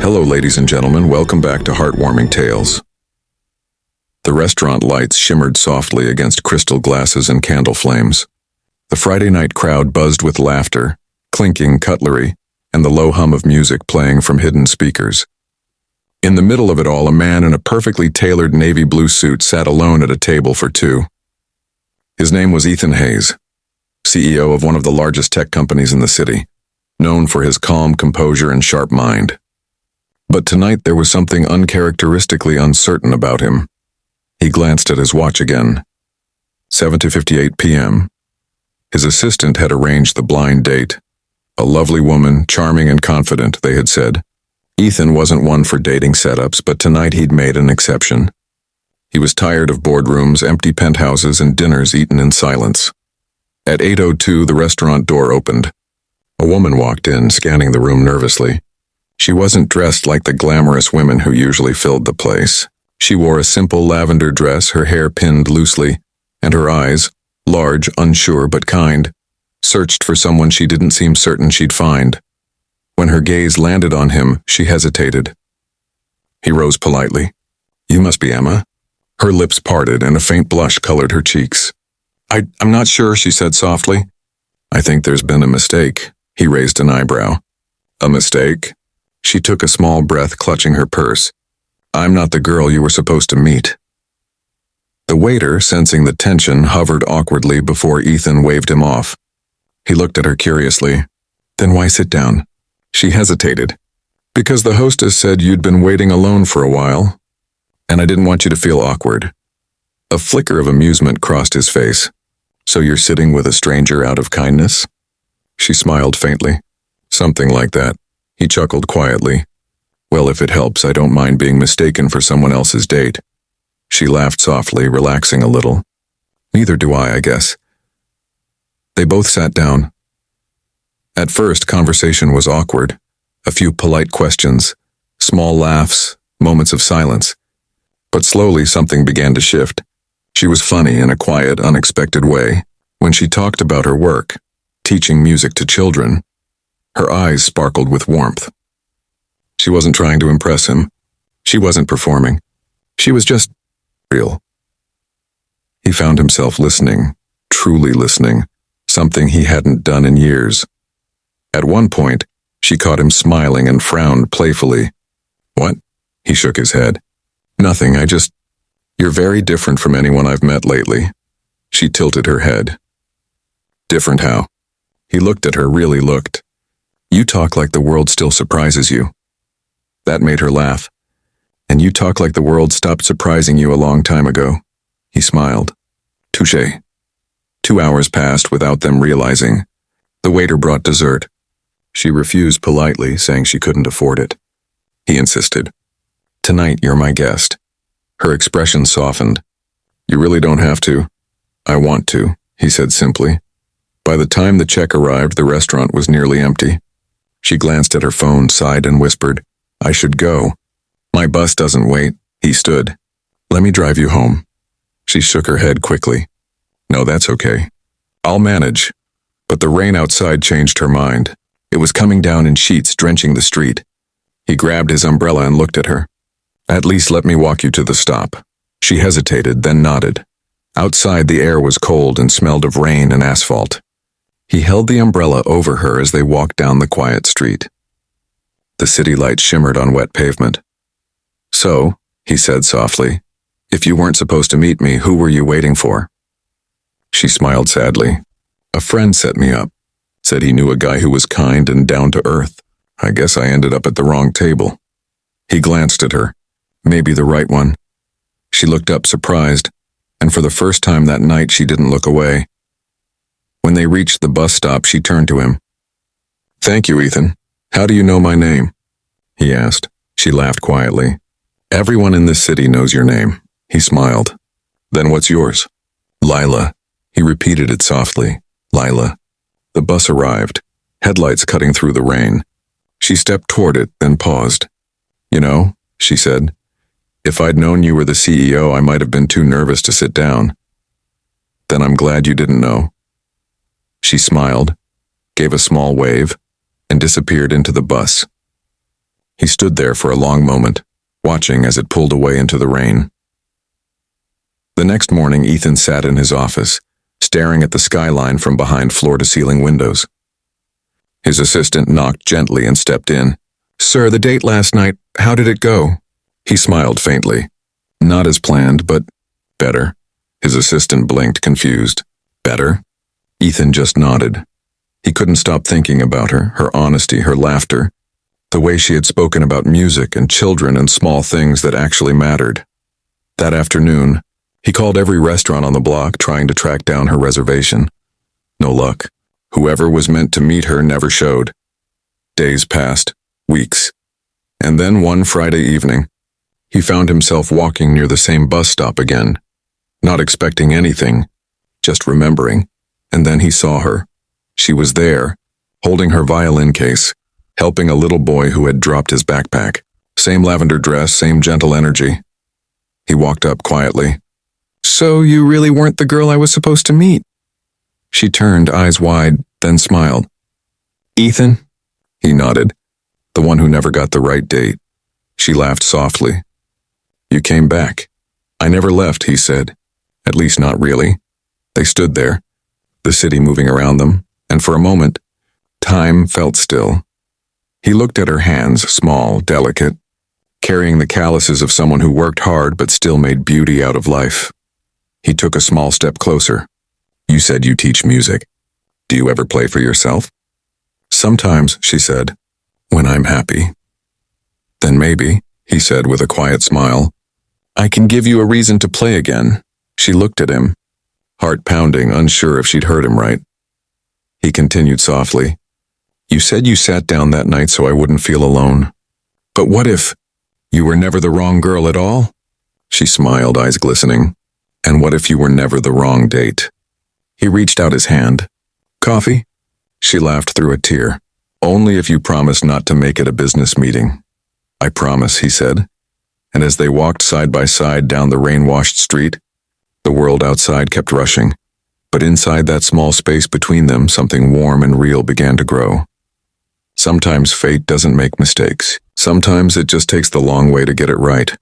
Hello, ladies and gentlemen. Welcome back to Heartwarming Tales. The restaurant lights shimmered softly against crystal glasses and candle flames. The Friday night crowd buzzed with laughter, clinking cutlery, and the low hum of music playing from hidden speakers. In the middle of it all, a man in a perfectly tailored navy blue suit sat alone at a table for two. His name was Ethan Hayes, CEO of one of the largest tech companies in the city, known for his calm composure and sharp mind. But tonight there was something uncharacteristically uncertain about him. He glanced at his watch again. 7:58 p.m. His assistant had arranged the blind date. A lovely woman, charming and confident, they had said. Ethan wasn't one for dating setups, but tonight he'd made an exception. He was tired of boardrooms, empty penthouses, and dinners eaten in silence. At 8:02, the restaurant door opened. A woman walked in, scanning the room nervously. She wasn't dressed like the glamorous women who usually filled the place. She wore a simple lavender dress, her hair pinned loosely, and her eyes, large, unsure but kind, searched for someone she didn't seem certain she'd find. When her gaze landed on him, she hesitated. He rose politely. "You must be Emma." Her lips parted and a faint blush colored her cheeks. I'm not sure," she said softly. "I think there's been a mistake." He raised an eyebrow. "A mistake?" She took a small breath, clutching her purse. "I'm not the girl you were supposed to meet." The waiter, sensing the tension, hovered awkwardly before Ethan waved him off. He looked at her curiously. "Then why sit down?" She hesitated. "Because the hostess said you'd been waiting alone for a while, and I didn't want you to feel awkward." A flicker of amusement crossed his face. "So you're sitting with a stranger out of kindness?" She smiled faintly. "Something like that." He chuckled quietly. "Well, if it helps, I don't mind being mistaken for someone else's date." She laughed softly, relaxing a little. "Neither do I guess." They both sat down. At first, conversation was awkward. A few polite questions, small laughs, moments of silence. But slowly something began to shift. She was funny in a quiet, unexpected way. When she talked about her work, teaching music to children, her eyes sparkled with warmth. She wasn't trying to impress him. She wasn't performing. She was just real. He found himself listening, truly listening, something he hadn't done in years. At one point, she caught him smiling and frowned playfully. "What?" He shook his head. "Nothing, You're very different from anyone I've met lately." She tilted her head. "Different how?" He looked at her, really looked. "You talk like the world still surprises you." That made her laugh. "And you talk like the world stopped surprising you a long time ago." He smiled. "Touché." 2 hours passed without them realizing. The waiter brought dessert. She refused politely, saying she couldn't afford it. He insisted. "Tonight you're my guest." Her expression softened. "You really don't have to." "I want to," he said simply. By the time the check arrived, the restaurant was nearly empty. She glanced at her phone, sighed, and whispered, "I should go." "My bus doesn't wait." He stood. "Let me drive you home." She shook her head quickly. "No, that's okay. I'll manage." But the rain outside changed her mind. It was coming down in sheets, drenching the street. He grabbed his umbrella and looked at her. "At least let me walk you to the stop." She hesitated, then nodded. Outside, the air was cold and smelled of rain and asphalt. He held the umbrella over her as they walked down the quiet street. The city lights shimmered on wet pavement. "So," he said softly, "if you weren't supposed to meet me, who were you waiting for?" She smiled sadly. "A friend set me up. Said he knew a guy who was kind and down to earth. I guess I ended up at the wrong table." He glanced at her. Maybe the right one. She looked up surprised, and for the first time that night she didn't look away. When they reached the bus stop, she turned to him. "Thank you, Ethan. How do you know my name?" he asked. She laughed quietly. "Everyone in this city knows your name." He smiled. "Then what's yours?" "Lila." He repeated it softly. "Lila." The bus arrived, headlights cutting through the rain. She stepped toward it, then paused. "You know," she said, "if I'd known you were the CEO, I might have been too nervous to sit down." "Then I'm glad you didn't know." She smiled, gave a small wave, and disappeared into the bus. He stood there for a long moment, watching as it pulled away into the rain. The next morning, Ethan sat in his office, staring at the skyline from behind floor-to-ceiling windows. His assistant knocked gently and stepped in. "Sir, the date last night, how did it go?" He smiled faintly. "Not as planned, but better." His assistant blinked, confused. "Better?" Ethan just nodded. He couldn't stop thinking about her, her honesty, her laughter, the way she had spoken about music and children and small things that actually mattered. That afternoon, he called every restaurant on the block trying to track down her reservation. No luck. Whoever was meant to meet her never showed. Days passed, weeks. And then one Friday evening, he found himself walking near the same bus stop again, not expecting anything, just remembering. And then he saw her. She was there, holding her violin case, helping a little boy who had dropped his backpack. Same lavender dress, same gentle energy. He walked up quietly. "So you really weren't the girl I was supposed to meet?" She turned, eyes wide, then smiled. "Ethan?" He nodded. "The one who never got the right date." She laughed softly. "You came back." "I never left," he said. "At least not really." They stood there, the city moving around them, and for a moment, time felt still. He looked at her hands, small, delicate, carrying the calluses of someone who worked hard but still made beauty out of life. He took a small step closer. "You said you teach music. Do you ever play for yourself?" "Sometimes," she said, "when I'm happy." "Then maybe," he said with a quiet smile, "I can give you a reason to play again." She looked at him, heart pounding, unsure if she'd heard him right. He continued softly, "You said you sat down that night so I wouldn't feel alone. But what if you were never the wrong girl at all?" She smiled, eyes glistening. "And what if you were never the wrong date?" He reached out his hand. "Coffee?" She laughed through a tear. "Only if you promise not to make it a business meeting." "I promise," he said. And as they walked side by side down the rain-washed street, the world outside kept rushing. But inside that small space between them, something warm and real began to grow. Sometimes fate doesn't make mistakes. Sometimes it just takes the long way to get it right.